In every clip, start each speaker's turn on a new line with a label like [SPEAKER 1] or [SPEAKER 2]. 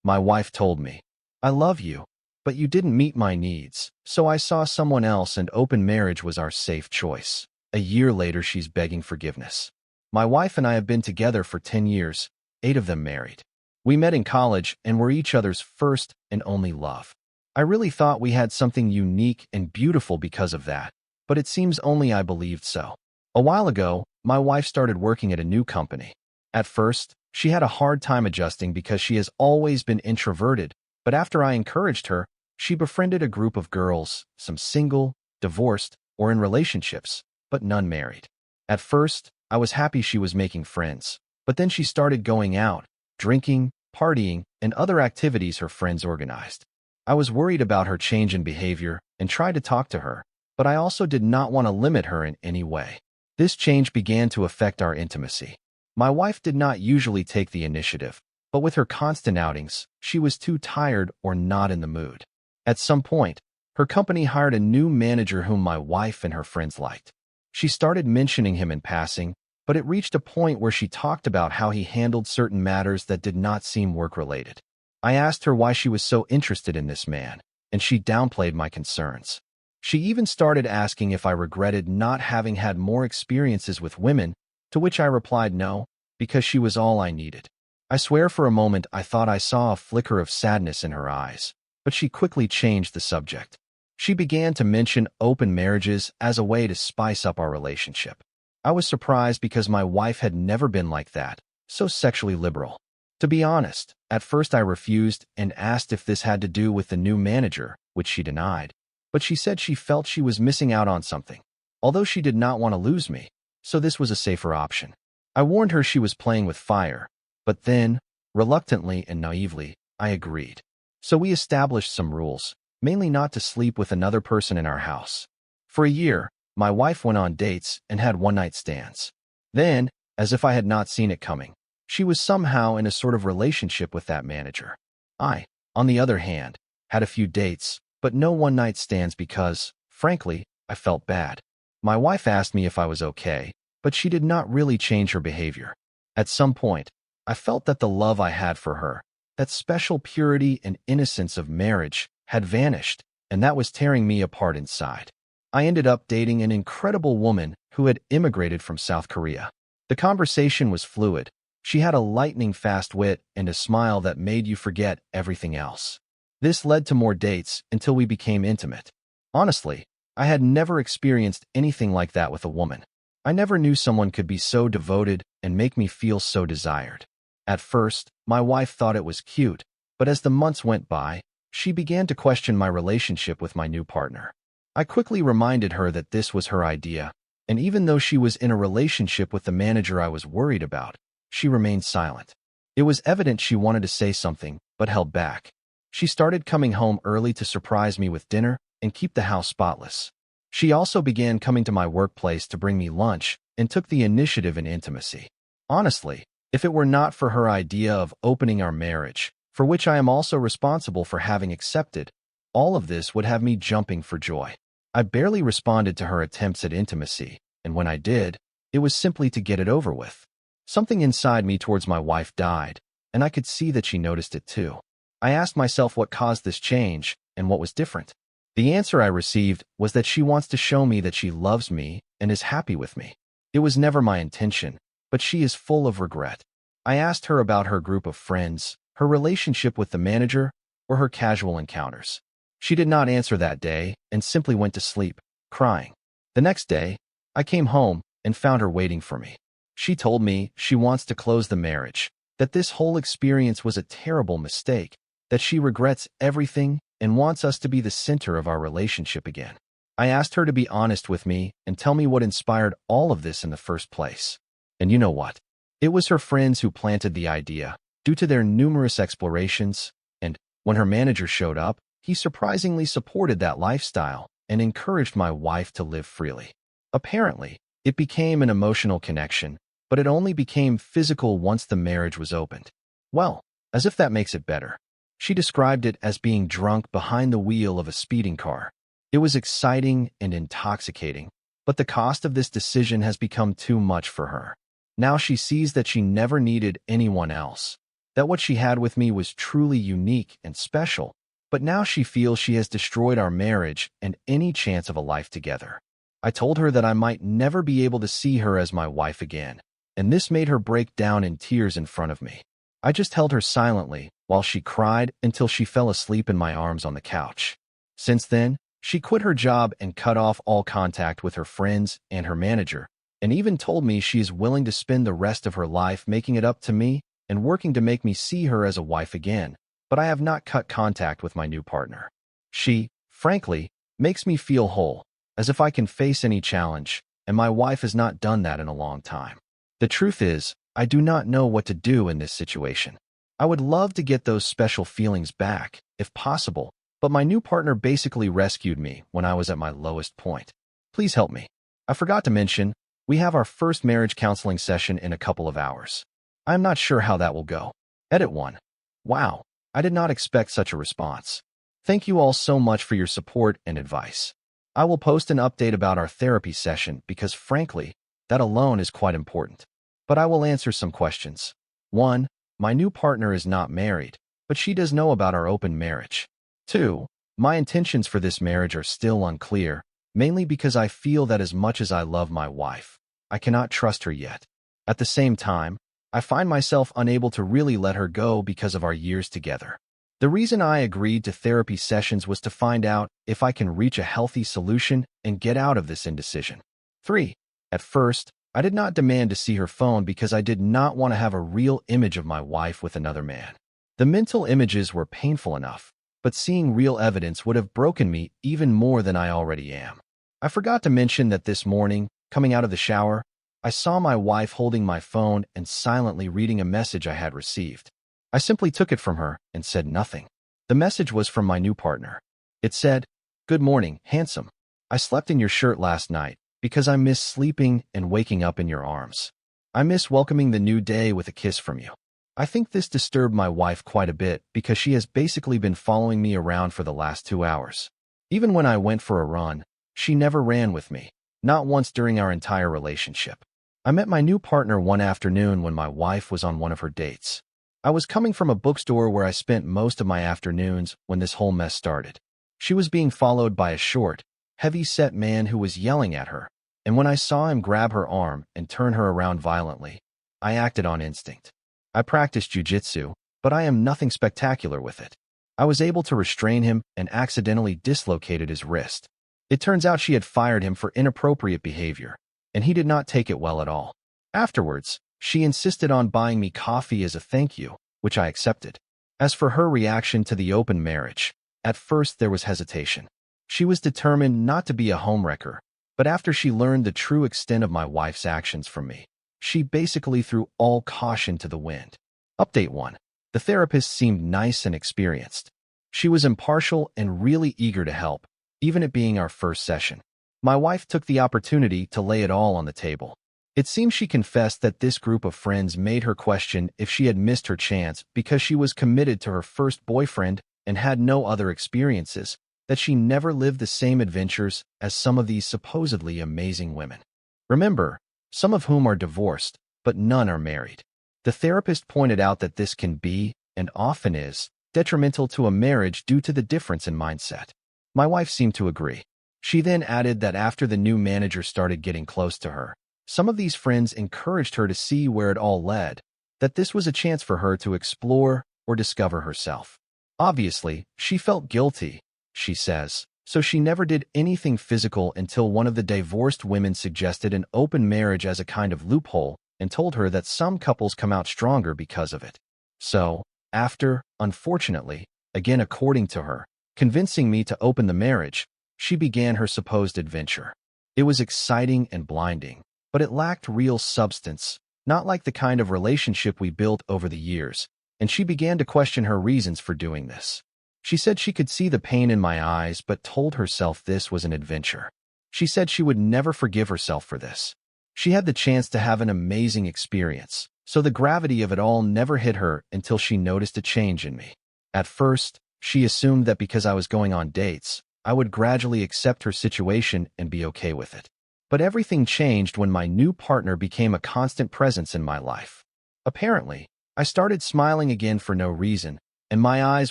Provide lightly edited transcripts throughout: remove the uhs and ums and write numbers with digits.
[SPEAKER 1] My wife told me, "I love you, but you didn't meet my needs, so I saw someone else and open marriage was our safe choice." A year later, she's begging forgiveness. My wife and I have been together for 10 years, 8 of them married. We met in college and were each other's first and only love. I really thought we had something unique and beautiful because of that, but it seems only I believed so. A while ago, my wife started working at a new company. At first, she had a hard time adjusting because she has always been introverted, but after I encouraged her, she befriended a group of girls, some single, divorced, or in relationships, but none married. At first, I was happy she was making friends, but then she started going out, drinking, partying, and other activities her friends organized. I was worried about her change in behavior and tried to talk to her, but I also did not want to limit her in any way. This change began to affect our intimacy. My wife did not usually take the initiative, but with her constant outings, she was too tired or not in the mood. At some point, her company hired a new manager whom my wife and her friends liked. She started mentioning him in passing, but it reached a point where she talked about how he handled certain matters that did not seem work-related. I asked her why she was so interested in this man, and she downplayed my concerns. She even started asking if I regretted not having had more experiences with women, to which I replied no, because she was all I needed. I swear for a moment I thought I saw a flicker of sadness in her eyes, but she quickly changed the subject. She began to mention open marriages as a way to spice up our relationship. I was surprised because my wife had never been like that, so sexually liberal. To be honest, at first I refused and asked if this had to do with the new manager, which she denied. But she said she felt she was missing out on something, although she did not want to lose me, so this was a safer option. I warned her she was playing with fire, but then, reluctantly and naively, I agreed. So we established some rules, mainly not to sleep with another person in our house. For a year, my wife went on dates and had one-night stands. Then, as if I had not seen it coming, she was somehow in a sort of relationship with that manager. I, on the other hand, had a few dates, but no one-night stands because, frankly, I felt bad. My wife asked me if I was okay, but she did not really change her behavior. At some point, I felt that the love I had for her, that special purity and innocence of marriage, had vanished, and that was tearing me apart inside. I ended up dating an incredible woman who had immigrated from South Korea. The conversation was fluid. She had a lightning-fast wit and a smile that made you forget everything else. This led to more dates until we became intimate. Honestly, I had never experienced anything like that with a woman. I never knew someone could be so devoted and make me feel so desired. At first, my wife thought it was cute, but as the months went by, she began to question my relationship with my new partner. I quickly reminded her that this was her idea, and even though she was in a relationship with the manager I was worried about, she remained silent. It was evident she wanted to say something, but held back. She started coming home early to surprise me with dinner and keep the house spotless. She also began coming to my workplace to bring me lunch and took the initiative in intimacy. Honestly, if it were not for her idea of opening our marriage, for which I am also responsible for having accepted, all of this would have me jumping for joy. I barely responded to her attempts at intimacy, and when I did, it was simply to get it over with. Something inside me towards my wife died, and I could see that she noticed it too. I asked myself what caused this change and what was different. The answer I received was that she wants to show me that she loves me and is happy with me. It was never my intention, but she is full of regret. I asked her about her group of friends, her relationship with the manager, or her casual encounters. She did not answer that day and simply went to sleep, crying. The next day, I came home and found her waiting for me. She told me she wants to close the marriage, that this whole experience was a terrible mistake, that she regrets everything and wants us to be the center of our relationship again. I asked her to be honest with me and tell me what inspired all of this in the first place. And you know what? It was her friends who planted the idea, due to their numerous explorations, and when her manager showed up, he surprisingly supported that lifestyle and encouraged my wife to live freely. Apparently, it became an emotional connection, but it only became physical once the marriage was opened. Well, as if that makes it better. She described it as being drunk behind the wheel of a speeding car. It was exciting and intoxicating, but the cost of this decision has become too much for her. Now she sees that she never needed anyone else. that what she had with me was truly unique and special, but now she feels she has destroyed our marriage and any chance of a life together. I told her that I might never be able to see her as my wife again, and this made her break down in tears in front of me. I just held her silently while she cried until she fell asleep in my arms on the couch. Since then, she quit her job and cut off all contact with her friends and her manager, and even told me she is willing to spend the rest of her life making it up to me and working to make me see her as a wife again, but I have not cut contact with my new partner. She, frankly, makes me feel whole, as if I can face any challenge, and my wife has not done that in a long time. The truth is, I do not know what to do in this situation. I would love to get those special feelings back, if possible, but my new partner basically rescued me when I was at my lowest point. Please help me. I forgot to mention, we have our first marriage counseling session in a couple of hours. I am not sure how that will go. Edit 1. Wow, I did not expect such a response. Thank you all so much for your support and advice. I will post an update about our therapy session because, frankly, that alone is quite important. But I will answer some questions. 1. My new partner is not married, but she does know about our open marriage. 2. My intentions for this marriage are still unclear, mainly because I feel that as much as I love my wife, I cannot trust her yet. At the same time, I find myself unable to really let her go because of our years together. The reason I agreed to therapy sessions was to find out if I can reach a healthy solution and get out of this indecision. 3. At first, I did not demand to see her phone because I did not want to have a real image of my wife with another man. The mental images were painful enough, but seeing real evidence would have broken me even more than I already am. I forgot to mention that this morning, coming out of the shower, I saw my wife holding my phone and silently reading a message I had received. I simply took it from her and said nothing. The message was from my new partner. It said, "Good morning, handsome. I slept in your shirt last night because I miss sleeping and waking up in your arms. I miss welcoming the new day with a kiss from you." I think this disturbed my wife quite a bit because she has basically been following me around for the last 2 hours. Even when I went for a run, she never ran with me, not once during our entire relationship. I met my new partner one afternoon when my wife was on one of her dates. I was coming from a bookstore where I spent most of my afternoons when this whole mess started. She was being followed by a short, heavy-set man who was yelling at her, and when I saw him grab her arm and turn her around violently, I acted on instinct. I practiced jujitsu, but I am nothing spectacular with it. I was able to restrain him and accidentally dislocated his wrist. It turns out she had fired him for inappropriate behavior, and he did not take it well at all. Afterwards, she insisted on buying me coffee as a thank you, which I accepted. As for her reaction to the open marriage, at first there was hesitation. She was determined not to be a homewrecker, but after she learned the true extent of my wife's actions from me, she basically threw all caution to the wind. Update 1. The therapist seemed nice and experienced. She was impartial and really eager to help, even it being our first session. My wife took the opportunity to lay it all on the table. It seems she confessed that this group of friends made her question if she had missed her chance because she was committed to her first boyfriend and had no other experiences, that she never lived the same adventures as some of these supposedly amazing women. Remember, some of whom are divorced, but none are married. The therapist pointed out that this can be, and often is, detrimental to a marriage due to the difference in mindset. My wife seemed to agree. She then added that after the new manager started getting close to her, some of these friends encouraged her to see where it all led, that this was a chance for her to explore or discover herself. Obviously, she felt guilty, she says, so she never did anything physical until one of the divorced women suggested an open marriage as a kind of loophole and told her that some couples come out stronger because of it. So, after, unfortunately, again according to her, convincing me to open the marriage, she began her supposed adventure. It was exciting and blinding, but it lacked real substance, not like the kind of relationship we built over the years, and she began to question her reasons for doing this. She said she could see the pain in my eyes but told herself this was an adventure. She said she would never forgive herself for this. She had the chance to have an amazing experience, so the gravity of it all never hit her until she noticed a change in me. At first, she assumed that because I was going on dates, I would gradually accept her situation and be okay with it. But everything changed when my new partner became a constant presence in my life. Apparently, I started smiling again for no reason, and my eyes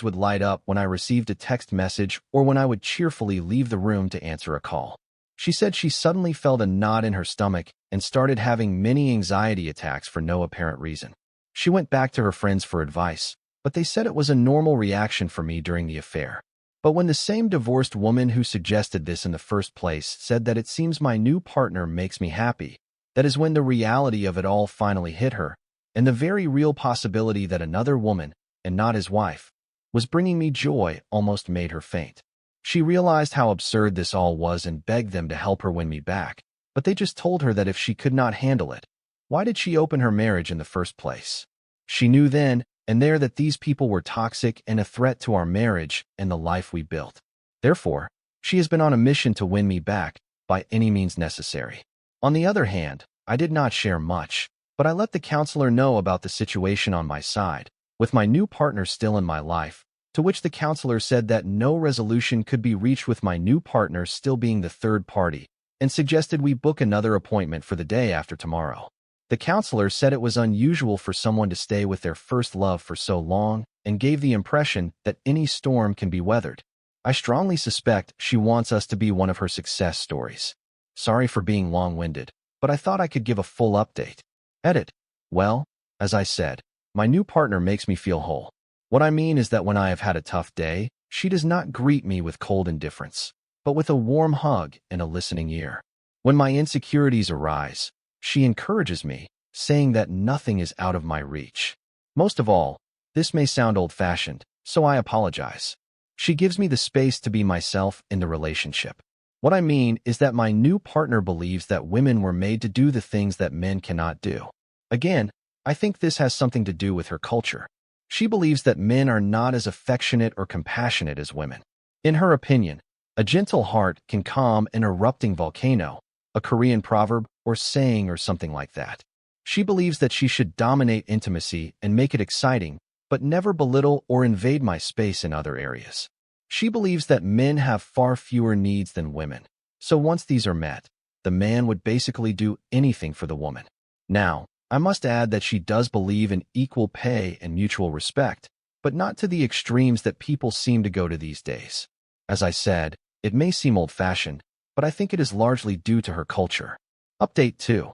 [SPEAKER 1] would light up when I received a text message or when I would cheerfully leave the room to answer a call. She said she suddenly felt a knot in her stomach and started having many anxiety attacks for no apparent reason. She went back to her friends for advice, but they said it was a normal reaction for me during the affair. But when the same divorced woman who suggested this in the first place said that it seems my new partner makes me happy, that is when the reality of it all finally hit her, and the very real possibility that another woman, and not his wife, was bringing me joy almost made her faint. She realized how absurd this all was and begged them to help her win me back, but they just told her that if she could not handle it, why did she open her marriage in the first place? She knew then and there that these people were toxic and a threat to our marriage and the life we built. Therefore, she has been on a mission to win me back by any means necessary. On the other hand, I did not share much, but I let the counselor know about the situation on my side, with my new partner still in my life, to which the counselor said that no resolution could be reached with my new partner still being the third party, and suggested we book another appointment for the day after tomorrow. The counselor said it was unusual for someone to stay with their first love for so long and gave the impression that any storm can be weathered. I strongly suspect she wants us to be one of her success stories. Sorry for being long-winded, but I thought I could give a full update. Edit. Well, as I said, my new partner makes me feel whole. What I mean is that when I have had a tough day, she does not greet me with cold indifference, but with a warm hug and a listening ear. When my insecurities arise, she encourages me, saying that nothing is out of my reach. Most of all, this may sound old-fashioned, so I apologize. She gives me the space to be myself in the relationship. What I mean is that my new partner believes that women were made to do the things that men cannot do. Again, I think this has something to do with her culture. She believes that men are not as affectionate or compassionate as women. In her opinion, a gentle heart can calm an erupting volcano, a Korean proverb or saying or something like that. She believes that she should dominate intimacy and make it exciting, but never belittle or invade my space in other areas. She believes that men have far fewer needs than women, so once these are met, the man would basically do anything for the woman. Now, I must add that she does believe in equal pay and mutual respect, but not to the extremes that people seem to go to these days. As I said, it may seem old-fashioned, but I think it is largely due to her culture. Update 2.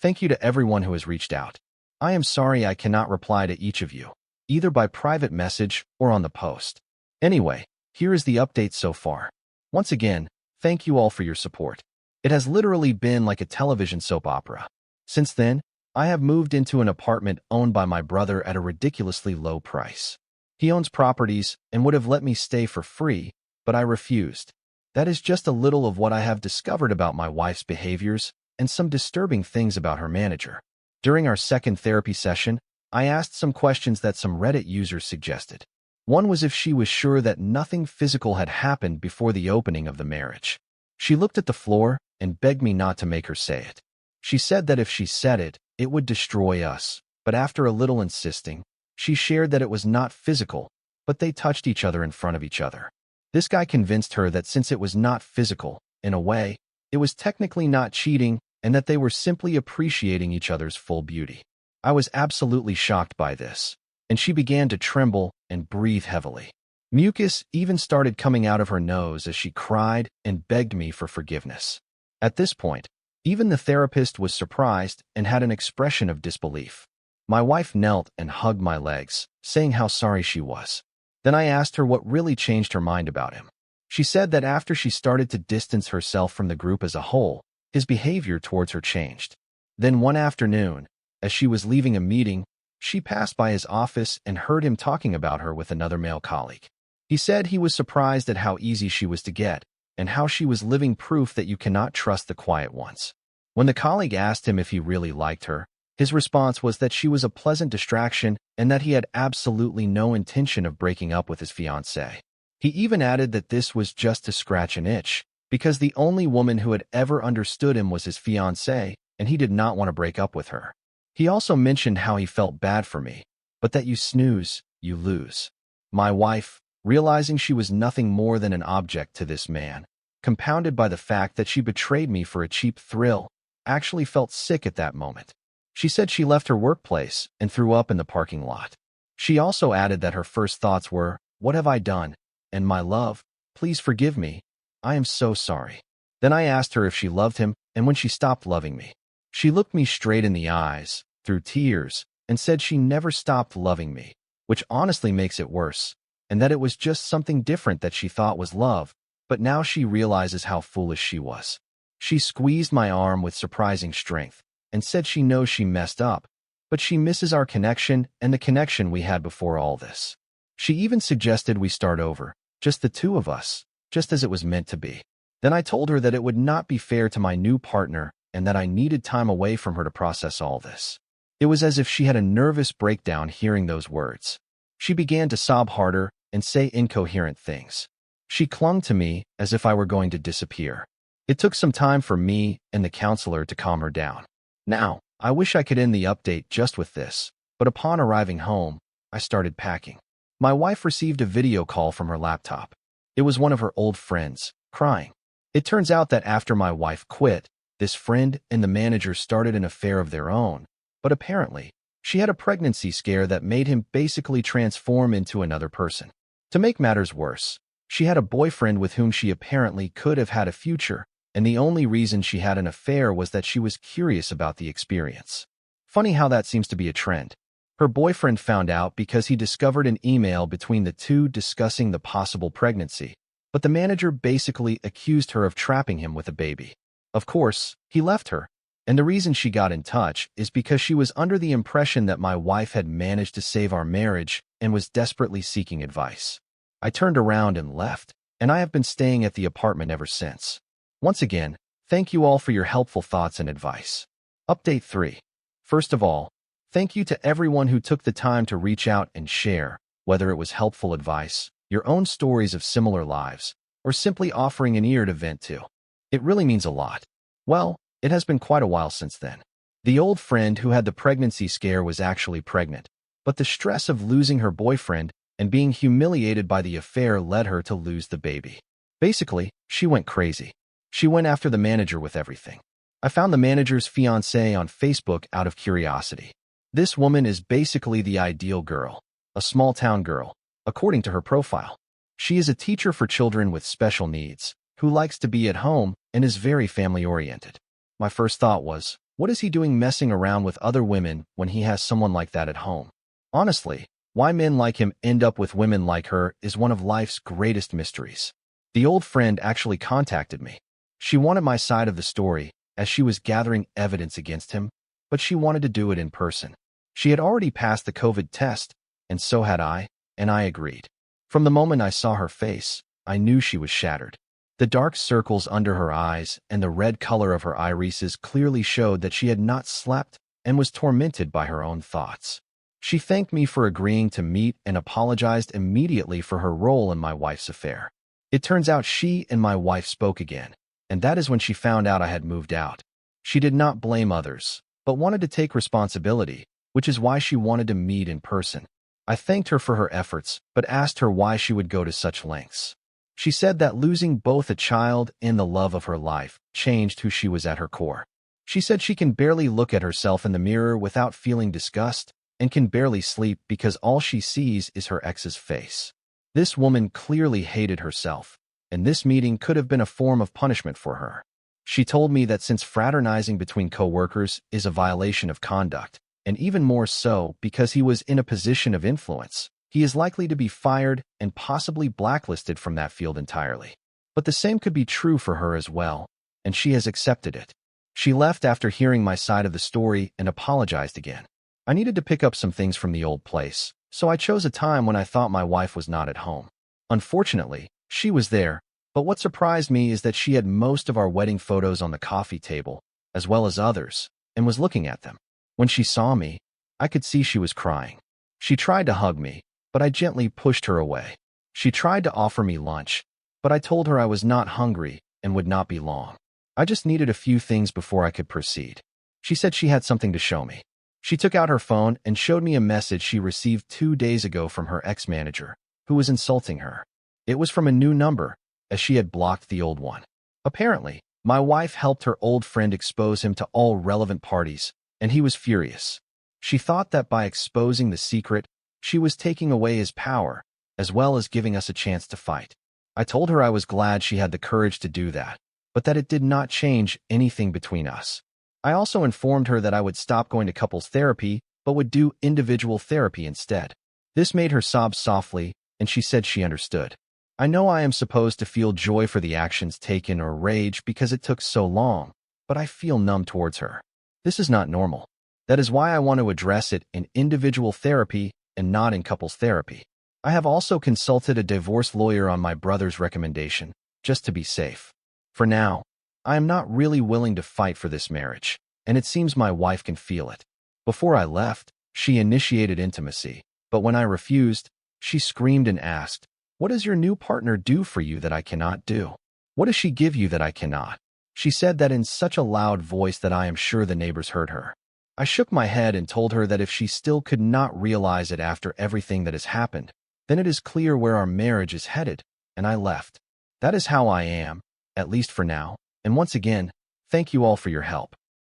[SPEAKER 1] Thank you to everyone who has reached out. I am sorry I cannot reply to each of you, either by private message or on the post. Anyway, here is the update so far. Once again, thank you all for your support. It has literally been like a television soap opera. Since then, I have moved into an apartment owned by my brother at a ridiculously low price. He owns properties and would have let me stay for free, but I refused. That is just a little of what I have discovered about my wife's behaviors and some disturbing things about her manager. During our second therapy session, I asked some questions that some Reddit users suggested. One was if she was sure that nothing physical had happened before the opening of the marriage. She looked at the floor and begged me not to make her say it. She said that if she said it, it would destroy us, but after a little insisting, she shared that it was not physical, but they touched each other in front of each other. This guy convinced her that since it was not physical, in a way, it was technically not cheating and that they were simply appreciating each other's full beauty. I was absolutely shocked by this, and she began to tremble and breathe heavily. Mucus even started coming out of her nose as she cried and begged me for forgiveness. At this point, even the therapist was surprised and had an expression of disbelief. My wife knelt and hugged my legs, saying how sorry she was. Then I asked her what really changed her mind about him. She said that after she started to distance herself from the group as a whole, his behavior towards her changed. Then one afternoon, as she was leaving a meeting, she passed by his office and heard him talking about her with another male colleague. He said he was surprised at how easy she was to get and how she was living proof that you cannot trust the quiet ones. When the colleague asked him if he really liked her, his response was that she was a pleasant distraction and that he had absolutely no intention of breaking up with his fiancée. He even added that this was just to scratch an itch, because the only woman who had ever understood him was his fiancée, and he did not want to break up with her. He also mentioned how he felt bad for me, but that you snooze, you lose. My wife, realizing she was nothing more than an object to this man, compounded by the fact that she betrayed me for a cheap thrill, actually felt sick at that moment. She said she left her workplace and threw up in the parking lot. She also added that her first thoughts were, "What have I done? And my love, please forgive me. I am so sorry." Then I asked her if she loved him and when she stopped loving me. She looked me straight in the eyes, through tears, and said she never stopped loving me, which honestly makes it worse, and that it was just something different that she thought was love, but now she realizes how foolish she was. She squeezed my arm with surprising strength and said she knows she messed up, but she misses our connection and the connection we had before all this. She even suggested we start over, just the two of us, just as it was meant to be. Then I told her that it would not be fair to my new partner and that I needed time away from her to process all this. It was as if she had a nervous breakdown hearing those words. She began to sob harder and say incoherent things. She clung to me as if I were going to disappear. It took some time for me and the counselor to calm her down. Now, I wish I could end the update just with this, but upon arriving home, I started packing. My wife received a video call from her laptop. It was one of her old friends, crying. It turns out that after my wife quit, this friend and the manager started an affair of their own, but apparently, she had a pregnancy scare that made him basically transform into another person. To make matters worse, she had a boyfriend with whom she apparently could have had a future, and the only reason she had an affair was that she was curious about the experience. Funny how that seems to be a trend. Her boyfriend found out because he discovered an email between the two discussing the possible pregnancy, but the manager basically accused her of trapping him with a baby. Of course, he left her, and the reason she got in touch is because she was under the impression that my wife had managed to save our marriage and was desperately seeking advice. I turned around and left, and I have been staying at the apartment ever since. Once again, thank you all for your helpful thoughts and advice. Update 3. First of all, thank you to everyone who took the time to reach out and share, whether it was helpful advice, your own stories of similar lives, or simply offering an ear to vent to. It really means a lot. Well, it has been quite a while since then. The old friend who had the pregnancy scare was actually pregnant, but the stress of losing her boyfriend and being humiliated by the affair led her to lose the baby. Basically, she went crazy. She went after the manager with everything. I found the manager's fiancée on Facebook out of curiosity. This woman is basically the ideal girl, a small-town girl, according to her profile. She is a teacher for children with special needs, who likes to be at home and is very family-oriented. My first thought was, what is he doing messing around with other women when he has someone like that at home? Honestly, why men like him end up with women like her is one of life's greatest mysteries. The old friend actually contacted me. She wanted my side of the story, as she was gathering evidence against him, but she wanted to do it in person. She had already passed the COVID test, and so had I, and I agreed. From the moment I saw her face, I knew she was shattered. The dark circles under her eyes and the red color of her irises clearly showed that she had not slept and was tormented by her own thoughts. She thanked me for agreeing to meet and apologized immediately for her role in my wife's affair. It turns out she and my wife spoke again, and that is when she found out I had moved out. She did not blame others, but wanted to take responsibility, which is why she wanted to meet in person. I thanked her for her efforts, but asked her why she would go to such lengths. She said that losing both a child and the love of her life changed who she was at her core. She said she can barely look at herself in the mirror without feeling disgust and can barely sleep because all she sees is her ex's face. This woman clearly hated herself, and this meeting could have been a form of punishment for her. She told me that since fraternizing between co-workers is a violation of conduct, and even more so because he was in a position of influence, he is likely to be fired and possibly blacklisted from that field entirely. But the same could be true for her as well, and she has accepted it. She left after hearing my side of the story and apologized again. I needed to pick up some things from the old place, so I chose a time when I thought my wife was not at home. Unfortunately, she was there, but what surprised me is that she had most of our wedding photos on the coffee table, as well as others, and was looking at them. When she saw me, I could see she was crying. She tried to hug me, but I gently pushed her away. She tried to offer me lunch, but I told her I was not hungry and would not be long. I just needed a few things before I could proceed. She said she had something to show me. She took out her phone and showed me a message she received 2 days ago from her ex-manager, who was insulting her. It was from a new number, as she had blocked the old one. Apparently, my wife helped her old friend expose him to all relevant parties, and he was furious. She thought that by exposing the secret, she was taking away his power, as well as giving us a chance to fight. I told her I was glad she had the courage to do that, but that it did not change anything between us. I also informed her that I would stop going to couples therapy, but would do individual therapy instead. This made her sob softly, and she said she understood. I know I am supposed to feel joy for the actions taken or rage because it took so long, but I feel numb towards her. This is not normal. That is why I want to address it in individual therapy and not in couples therapy. I have also consulted a divorce lawyer on my brother's recommendation, just to be safe. For now, I am not really willing to fight for this marriage, and it seems my wife can feel it. Before I left, she initiated intimacy, but when I refused, she screamed and asked, "What does your new partner do for you that I cannot do? What does she give you that I cannot?" She said that in such a loud voice that I am sure the neighbors heard her. I shook my head and told her that if she still could not realize it after everything that has happened, then it is clear where our marriage is headed, and I left. That is how I am, at least for now, and once again, thank you all for your help.